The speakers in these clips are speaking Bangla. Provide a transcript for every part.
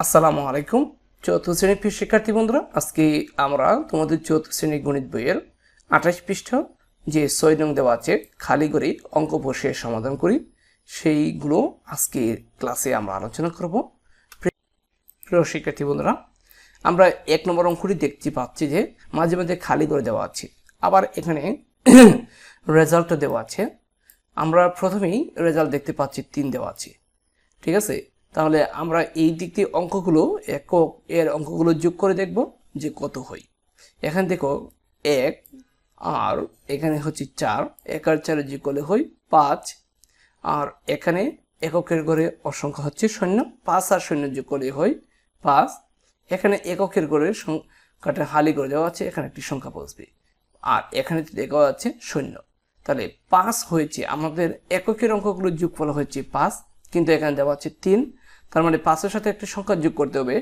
আসসালামু আলাইকুম চতুর্থ শ্রেণীর প্রিয় শিক্ষার্থী বন্ধুরা, আজকে আমরা তোমাদের চতুর্থ শ্রেণীর গণিত বইয়ের 28 পৃষ্ঠা যে 6 নং দেওয়া আছে খালি করে অঙ্ক বসিয়ে সমাধান করি, সেইগুলো আজকে ক্লাসে আমরা আলোচনা করব। প্রিয় শিক্ষার্থী বন্ধুরা, আমরা 1 নম্বর অঙ্কটি দেখতে পাচ্ছি যে মাঝে মাঝে খালি করে দেওয়া আছে, আবার এখানে রেজাল্টও দেওয়া আছে। আমরা প্রথমেই রেজাল্ট দেখতে পাচ্ছি 3 দেওয়া আছে, ঠিক আছে। তাহলে আমরা এই দিক দিয়ে অঙ্কগুলো একক এর অঙ্কগুলো যোগ করে দেখব যে কত হয়। এখানে দেখো 1 আর এখানে হচ্ছে 4, 1 আর 4 যোগ করলে হয় 5, আর এখানে এককের ঘরে অসংখ্য হচ্ছে 0, 5 আর 0 যোগ করলে হয় 5। এখানে এককের ঘরে সংখ্যাটা হালি করে দেওয়া আছে, এখানে একটি সংখ্যা বসবে, আর এখানে দেওয়া আছে 0। তাহলে 5 হয়েছে, আমাদের এককের অঙ্কগুলো যোগফল হচ্ছে 5, কিন্তু এখানে দেওয়া আছে 3। তার মানে 5-এর সাথে একটা সংখ্যা যোগ করতে হবে,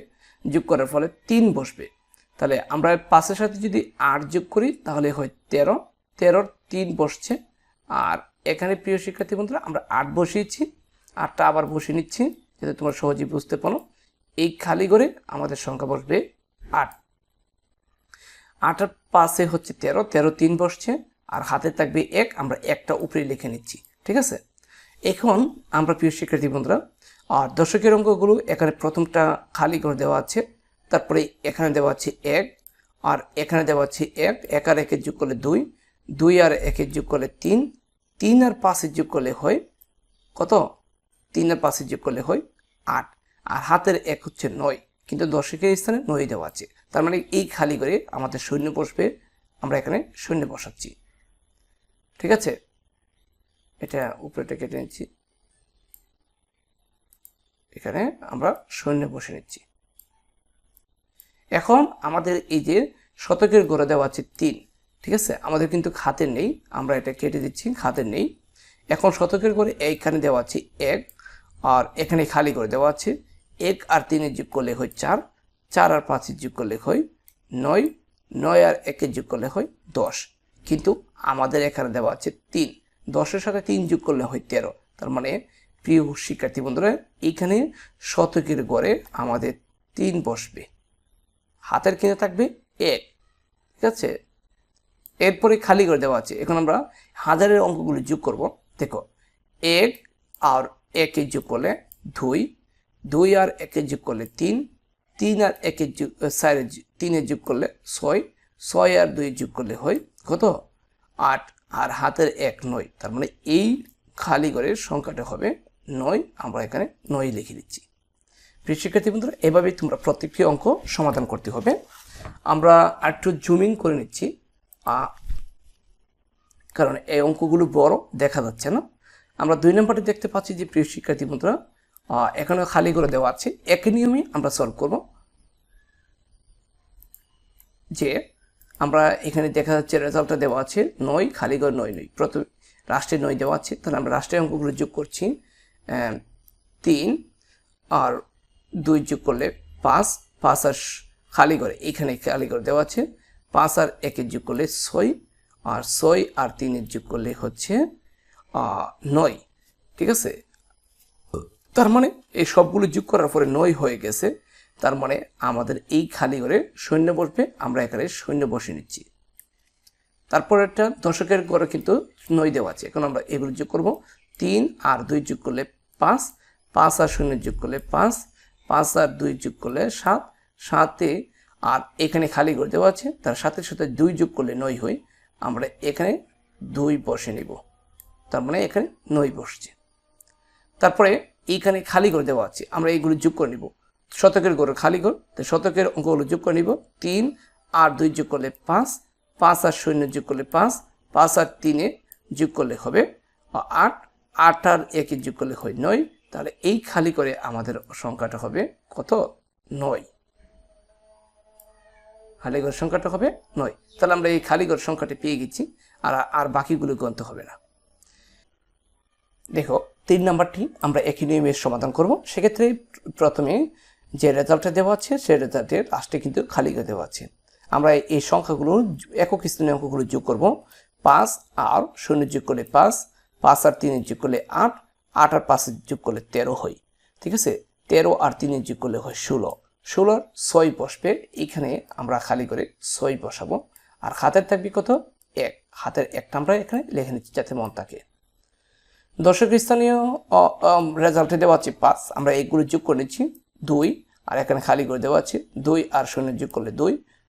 যোগ করার ফলে 3 বসবে। তাহলে আমরা 5-এর সাথে যদি 8 যোগ করি তাহলে হয় 13, 13-র 3 বসছে। আর এখানে প্রিয় শিক্ষার্থী বন্ধুরা আমরা 8 বসিয়েছি, 8টা আবার বসিয়ে নিচ্ছি যাতে তোমরা সহজেই বুঝতে পারো। এই খালি করে আমাদের সংখ্যা বসবে 8, 8 আর 5-এ হচ্ছে 13, 13 3 বসছে, আর হাতে থাকবে 1, আমরা একটা উপরে লিখে নিচ্ছি, ঠিক আছে। এখন আমরা প্রিয় শিক্ষার্থী বন্ধুরা আর দশকের অঙ্কগুলো এখানে প্রথমটা খালি করে দেওয়া আছে, তারপরে এখানে দেওয়া আছে 1, আর এখানে দেওয়া আছে 1, 1 আর 1 যোগ করলে 2, 2 আর 1 যোগ করলে 3, 3 আর 5 যোগ করলে হয় কত? 3 আর 5 যোগ করলে হয় 8, আর হাতের 1 হচ্ছে 9, কিন্তু দশকের স্থানে 9 দেওয়া আছে। তার মানে এই খালি করে আমাদের শূন্য বসবে, আমরা এখানে শূন্য বসাচ্ছি, ঠিক আছে। এটা উপরেটা কেটে নিচ্ছি, এখানে আমরা শূন্য বসে নিচ্ছি। এখন আমাদের এই যে শতকের ঘরে দেওয়া আছে 3, ঠিক আছে, আমাদের কিন্তু খাতের নেই, আমরা এটা কেটে দিচ্ছি, খাতের নেই। এখন শতকের ঘরে এইখানে দেওয়া আছে 1, আর এখানে খালি করে দেওয়া আছে 1 আর 3 যোগ করলে হয় 4, 4 আর 5 যোগ করলে হয় 9, 9 আর 1 যোগ করলে হয় 10, কিন্তু আমাদের এখানে দেওয়া আছে 3, 10-এর সাথে 3 যোগ করলে হয় 13। তার মানে প্রিয় শিক্ষার্থী বন্ধুরা, এইখানে শতকের ঘরে আমাদের 3 বসবে, হাতের কিনে থাকবে 1, ঠিক আছে। এরপরে খালি করে দেওয়া আছে। এখন আমরা হাজারের অঙ্কগুলো যোগ করব। দেখো 1 আর 1 যোগ করলে 2, 2 আর 1 যোগ করলে 3, 3 আর 1 যোগ 3 যোগ করলে 6, 6 আর 2 যোগ করলে হয় কত? 8, আর হাতের 1 9। তার মানে এই খালি ঘরের সংখ্যাটা হবে 9, আমরা এখানে 9 লিখে দিচ্ছি। প্রিয় শিক্ষার্থী বন্ধুরা, এভাবেই তোমরা প্রত্যেকটি অঙ্ক সমাধান করতে হবে। আমরা একটু জুমিং করে নিচ্ছি, কারণ এই অঙ্কগুলো বড় দেখা যাচ্ছে না। আমরা 2 নম্বরটি দেখতে পাচ্ছি যে প্রিয় শিক্ষার্থী বন্ধুরা এখানে খালি করে দেওয়া আছে, একই নিয়মে আমরা সলভ করব। যে আমরা এখানে দেখা যাচ্ছে রেজাল্টটা দেওয়া আছে 9, খালি করে 9 9, প্রথম রাষ্ট্রের 9 দেওয়া আছে, তাহলে আমরা রাষ্ট্রের অঙ্কগুলো যোগ করছি। 3 আর 2 যোগ করলে 5, 5 আর খালি করে এখানে খালি করে দেওয়া আছে, 5 আর 1 যোগ করলে 6, আর 6 আর 3 যোগ করলে হচ্ছে 9, ঠিক আছে। তার মানে এই সবগুলো যোগ করার পরে 9 হয়ে গেছে, তার মানে আমাদের এই খালি ঘরে শূন্য বসবে, আমরা এখানে শূন্য বসে নিচ্ছি। তারপর একটা দশকের ঘরে কিন্তু 9 দেওয়া আছে, এখন আমরা এগুলো যোগ করব। 3 আর 2 যোগ করলে 5, 5 আর 0 যোগ করলে 5, 5 আর 2 যোগ করলে 7, 7-এ আর এখানে খালি ঘর দেওয়া আছে, তার সাথে সাথে 2 যোগ করলে 9 হয়, আমরা এখানে 2 বসে নিব, তার মানে এখানে 9 বসছে। তারপরে এইখানে খালি ঘর দেওয়া আছে, আমরা এইগুলো যোগ করে নিব। শতকের ঘর খালি ঘর, তো শতকের অঙ্কগুলো যোগ করে নিব। 3 আর 2 যোগ করলে 5, 5 আর 0 যোগ করলে 5, 5 আর 3 যোগ করলে হবে 8, 8 আর 1 যোগ করলে হয় 9। তাহলে এই খালি করে আমাদের সংখ্যাটা হবে কত? 9, খালি ঘর সংখ্যাটা হবে 9। তাহলে আমরা এই খালি ঘর সংখ্যাটি পেয়ে গেছি, আর বাকিগুলো গণতে হবে না। দেখো 3 নম্বরটি আমরা একই নিয়মে সমাধান করব। সেক্ষেত্রে প্রথমে যে রেজাল্টটা দেওয়া আছে সেই রেজাল্টের লাস্টে কিন্তু খালি করে দেওয়া আছে। আমরা এই সংখ্যাগুলো একক স্থানীয় অঙ্কগুলো যোগ করব। 5 আর 0 যোগ করলে 5, 5 আর 3 যোগ করলে 8, 8 আর 5 যোগ করলে 13 হয়, ঠিক আছে। 13 আর 3 যোগ করলে হয় 16, 16 6 বসবে, এখানে আমরা খালি করে 6 বসাবো। আর হাতের থাকবে কত 1, হাতের 1টা আমরা এখানে লিখে নিচ্ছি যাতে মন থাকে। দশক স্থানীয় রেজাল্টে দেওয়া আছে 5, আমরা এইগুলো যোগ করে নিচ্ছি 2, আর এখানে খালি করে দেওয়া আছে 2 আর 0 যোগ করলে 2,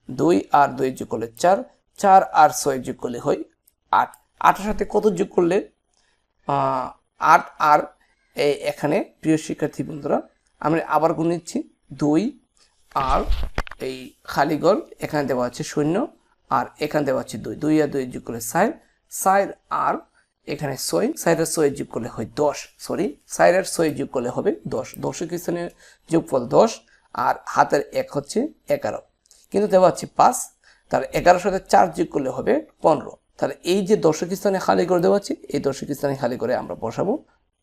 2 আর 2 যোগ করলে 4, 4 আর 6 যোগ করলে হয় 8, 8 এর সাথে কত যোগ করলে 8, আর এখানে প্রিয় শিক্ষার্থী বন্ধুরা আমরা আবার গুণ নিচ্ছি 2 আর এই খালি ঘর এখানে দেওয়া আছে 0, আর এখানে দেওয়া আছে 2, 2 আর 2 যোগ করলে 4, 4 আর এখানে 6, 4 আর 6 যোগ করলে হয় 10, 4 আর 6 যোগ করলে হবে 10, দশক স্থানীয় যোগফল 10, আর হাতের 1 হচ্ছে 11, কিন্তু দেওয়া আছে 5, তাহলে 11 সাথে 4 যোগ করলে হবে 15, তাহলে এই যে দশক স্থানে খালি করে দেওয়া আছে এই দশক স্থানে খালি করে আমরা বসাবো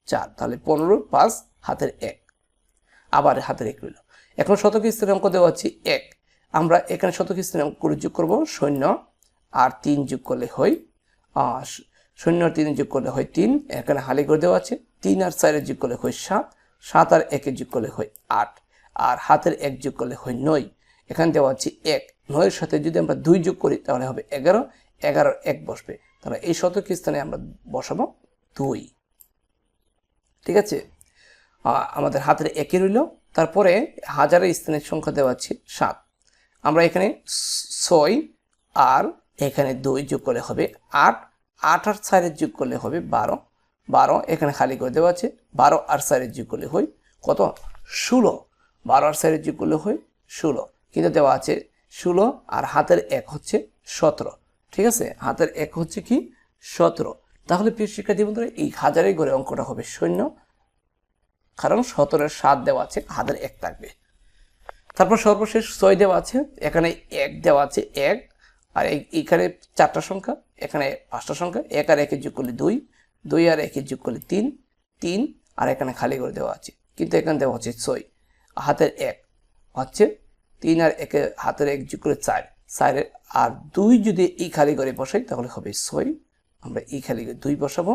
4, তাহলে 15, 5, হাতের 1, আবার হাতের 1 রইল। এখন শতক স্থানে অঙ্ক দেওয়া আছে 1, আমরা এখানে শতক স্থানে অঙ্ক করে যোগ করবো 0 আর 3 যোগ করলে হয় 0 আর 3 যোগ করলে হয় 3, এখানে খালি করে দেওয়া আছে 3 আর 4 যোগ করলে হয় 7, 7 আর 1 যোগ করলে হয় 8, আর হাতের 1 যোগ করলে হয় 9, এখানে দেওয়া আছে 1, 9 এর সাথে যদি আমরা 2 যোগ করি তাহলে হবে 11, 11 আর 1 বসবে, তাহলে এই শতক স্থানে আমরা বসাবো 2, ঠিক আছে। আমাদের হাতের 1 রইল। তারপরে হাজারের স্থানের সংখ্যা দেওয়া আছে 7, আমরা এখানে 6 আর এখানে 2 যোগ করলে হবে 8, 8 আর 4 যোগ করলে হবে 12, 12 এখানে খালি করে দেওয়া আছে 12 আর 4 যোগ করলে হয় কত 16, 12 আর 4 যোগ করলে হয় 16, কিন্তু দেওয়া আছে 16 আর হাতের 1 হচ্ছে 17, ঠিক আছে, হাতের 1 হচ্ছে কি 17, তাহলে প্রিয় শিক্ষার্থী বন্ধুরা এই হাজারের ঘরে অঙ্কটা হবে 0, কারণ 17 এর 7 দেওয়া আছে, হাতের 1 থাকবে। তারপর সর্বশেষ 6 দেওয়া আছে, এখানে 1 দেওয়া আছে 1, আর এখানে 4টা সংখ্যা, এখানে 5টা সংখ্যা, 1 আর 1 যোগ করলে 2, 2 আর 1 যোগ করলে 3, 3 আর এখানে খালি করে দেওয়া আছে, কিন্তু এখানে দেওয়া হচ্ছে 6, হাতের 1 হচ্ছে 3 আর 1 হাতের 1 যোগ করে 4, 4 আর 2 যদি এই খালি করে বসাই তাহলে হবে 6, আমরা এই খালি করে 2 বসাবো,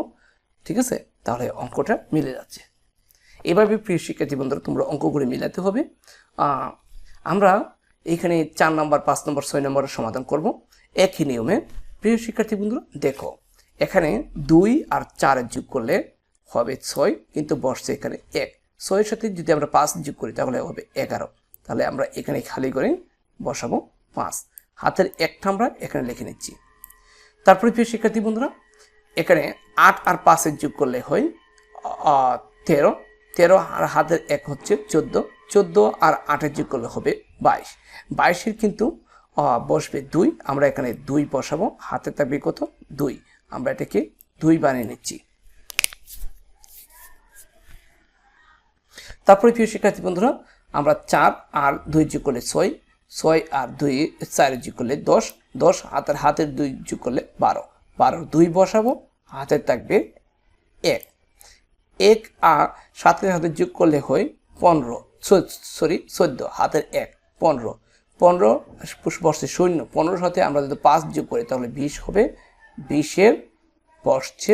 ঠিক আছে, তাহলে অঙ্কটা মিলে যাচ্ছে। এভাবে প্রিয় শিক্ষার্থী বন্ধুরা তোমরা অঙ্কগুলি মিলাতে হবে। আমরা এখানে 4 নম্বর 5 নম্বর 6 নম্বরের সমাধান করব একই নিয়মে। প্রিয় শিক্ষার্থী বন্ধুরা দেখো এখানে 2 আর 4 যোগ করলে হবে 6, কিন্তু বসছে এখানে 1, 6 এর সাথে যদি আমরা 5 যোগ করি তাহলে হবে 11, তাহলে আমরা এখানে খালি করে বসাবো 5, হাতের 1টা আমরা এখানে লিখে নিচ্ছি। তারপরে প্রিয় শিক্ষার্থী বন্ধুরা এখানে 8 আর 5 যোগ করলে হয় 13, 13 আর হাতের 1 হচ্ছে 14, 14 আর 8 যোগ করলে হবে 22, 22 কিন্তু বসবে 2, আমরা এখানে 2 বসাবো, হাতে থাকবে কত 2, আমরা এটাকে 2 বানিয়ে নিচ্ছি। তারপরে প্রিয় শিক্ষার্থী বন্ধুরা আমরা 4 আর 2 যোগ করলে 6, 6 আর 2 4 যোগ করলে 10, 10 হাতের 2 যোগ করলে 12, 12 2 বসাবো, হাতের থাকবে 1, 1 আর 7 হাতে যোগ করলে হয় 15, 14, হাতের 1 15, 15 বসছে 0, 15 সাথে আমরা যদি 5 যোগ করি তাহলে 20 হবে, 20 এর বসছে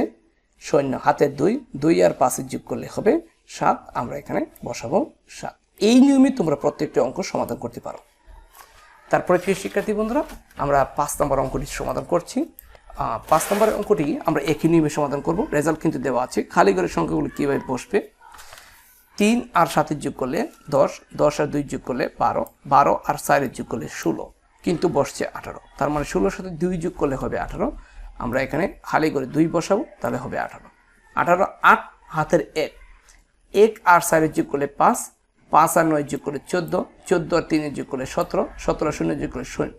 0, হাতের 2, 2 আর 5 যোগ করলে হবে 7, আমরা এখানে বসাবো 7। এই নিয়মে তোমরা প্রত্যেকটা অঙ্ক সমাধান করতে পারো। তারপরে প্রিয় শিক্ষার্থী বন্ধুরা আমরা 5 নম্বর অঙ্কটি সমাধান করছি। 5 নম্বরের অঙ্কটি আমরা একই নিয়মে সমাধান করব, রেজাল্ট কিন্তু দেওয়া আছে, খালি ঘরের সংখ্যাগুলো কীভাবে বসবে। 3 আর 7 যোগ করলে 10, 10 আর 2 যোগ করলে 12, 12 আর 4 যোগ করলে 16, কিন্তু বসছে 18, তার মানে 16 সাথে 2 যোগ করলে হবে 18, আমরা এখানে খালি করে 2 বসাবো তাহলে হবে 18, 18 8 হাতের 1, 1 আর 4 যোগ করলে 5, 5 আর 9 যোগ করলে 14, 14 আর 3 যোগ করলে 17, 17 0 যোগ করলে 0,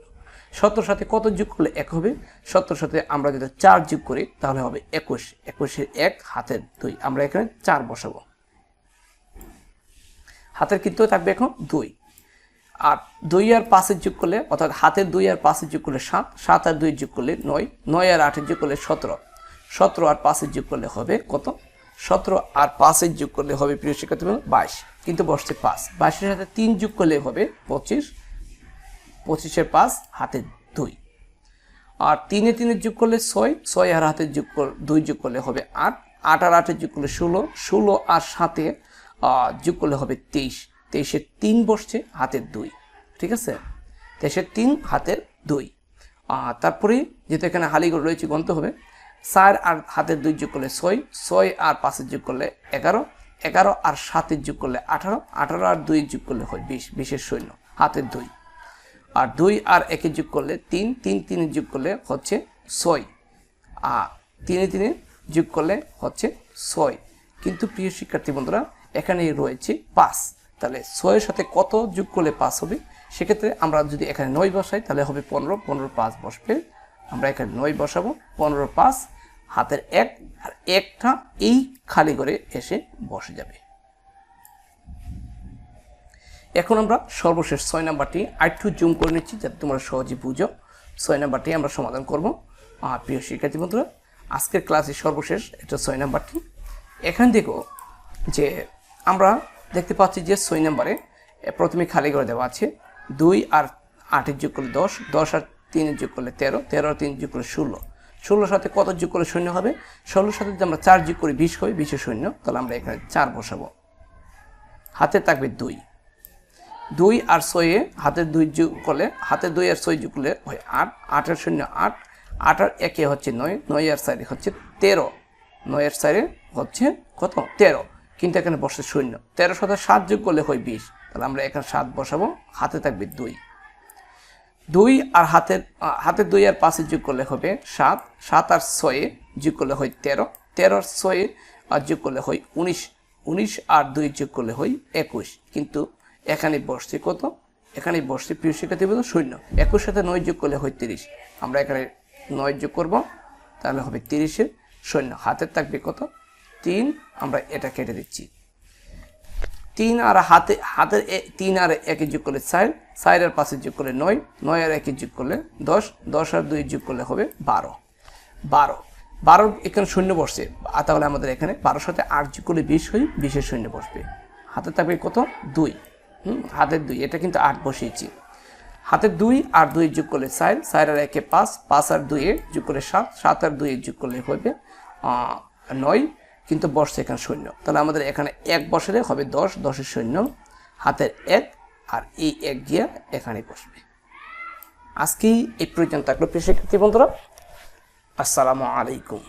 17 সাথে কত যোগ করলে 1 হবে, 17 সাথে আমরা যদি 4 যোগ করি তাহলে হবে 21, 21 এর 1 হাতের 2, আমরা এখানে 4 বসাবো, হাতের কিন্তু থাকবে এখন 2, আর 2 আর 5 যোগ করলে অর্থাৎ হাতের 2 আর 5 যোগ করলে 7, 7 আর 2 যোগ করলে 9, 9 আর 8 যোগ করলে 17, 17 আর 5 যোগ করলে হবে কত, 17 আর 5 যোগ করলে হবে প্রিয় শিক্ষার্থী 22, কিন্তু বসছে 5, 22 এর সাথে 3 যোগ করলে হবে 25, 25 এর 5 হাতের 2, আর 3 এ 3 যোগ করলে 6, 6 আর হাতের 2 যোগ করলে হবে 8, 8 আর 8 যোগ করলে 16, 16 আর 7 যোগ করলে হবে 23। 23-এর 3 বসছে, হাতের 2, ঠিক আছে? 23-এর 3 হাতের 2। তারপরে যেহেতু এখানে হালিগড় রয়েছে গণতে হবে, 4 আর হাতের 2 যোগ করলে 6, 6 আর 5-এর যোগ করলে 11, 11 আর 7-এর যোগ করলে 18, 18 আর 2 যোগ করলে হয় 20, 20-এর সৈন্য হাতের 2। আর 2 আর 1-এর যোগ করলে 3, 3 3-এর যোগ করলে হচ্ছে 6, আর 3 3-এর যোগ করলে হচ্ছে 6। কিন্তু প্রিয় শিক্ষার্থী বন্ধুরা এখানে রয়েছে 5, তাহলে 6-এর সাথে কত যোগ করলে 5 হবে? সেক্ষেত্রে আমরা যদি এখানে 9 বসাই তাহলে হবে 15, 15 5 বসবে, আমরা এখানে 9 বসাবো, 15 5 হাতের 1, আর 1টা এই খালি করে এসে বসে যাবে। এখন আমরা সর্বশেষ 6 নাম্বারটি আরেকটু জুম করে নিচ্ছি যাতে তোমরা সহজে বুঝো। 6 নাম্বারটি আমরা সমাধান করব। প্রিয় শিক্ষার্থী বন্ধুরা আজকের ক্লাসের সর্বশেষ এটা 6 নাম্বারটি। এখানে দেখো যে আমরা দেখতে পাচ্ছি যে 6 নাম্বারে প্রথমে খালি করে দেওয়া আছে 2 আর 8-এর যোগ করলে 10, 10 আর 3-এর যোগ করলে 13, 13 আর 3 যোগ করলে 16, 16-র সাথে কত যোগ করলে শূন্য হবে? 16-র সাথে যদি আমরা 4 যোগ করি 20 হয়, 20-এর শূন্য, তাহলে আমরা এখানে 4 বসাবো। হাতে থাকবে 2, 2 আর 6-এ হাতের 2 যোগ করলে, হাতের 2 আর 6 যোগ করলে হয় 8, 8 আর 0 8, 8 আর 1-এ হচ্ছে 9, 9 আর 4-এ হচ্ছে 13, 9 আর 4-এ হচ্ছে কত? 13, কিন্তু এখানে বসে শূন্য। 13-এর সাথে 7 যোগ করলে হয় 20, তাহলে আমরা এখানে 7 বসাবো। হাতে থাকবে 2, 2 আর হাতের 2 আর 5-এ যোগ করলে হবে 7, 7 আর 6-এ যোগ করলে হয় 13, 13 আর 6-এ যোগ করলে হয় 19, 19 আর 2 যোগ করলে হয় 21, কিন্তু এখানে বসছে কত? এখানে বসছে প্রিয় শিক্ষার্থী বন্ধু শূন্য। 21 সাথে 9 যোগ করলে হয় 30, আমরা এখানে 9 যোগ করব, তাহলে হবে 30-এর শূন্য। হাতের থাকবে কত? 3, আমরা এটা কেটে দিচ্ছি। 3 আর হাতের 3 আর 1-এ যোগ করলে 4, 4 আর 5-এ যোগ করলে 9, 9 আর 1-এ যোগ করলে 10, 10 আর 2 যোগ করলে হবে 12, 12, 12 এখানে শূন্য বসছে, তাহলে আমাদের এখানে 12-এর সাথে 8 যোগ করলে 20 হয়, 20-এর শূন্য বসবে। হাতে থাকবে কত? 2, হাতের 2, এটা কিন্তু 8 বসিয়েছি। হাতের 2 আর 2 যোগ করলে 4, 4 আর 1-এ 5, 5 আর 2-এ যোগ করলে 7, 7 আর 2-এ যোগ করলে হবে 9, কিন্তু বসছে এখানে শূন্য, তাহলে আমাদের এখানে 1 বসালে হবে 10, 10-এর শূন্য, হাতের 1, আর এই 1 গিয়ে এখানে বসবে। আজকেই এই পর্যন্ত থাকলো প্রিয় শিক্ষার্থী বন্ধুরা। আসসালামু আলাইকুম।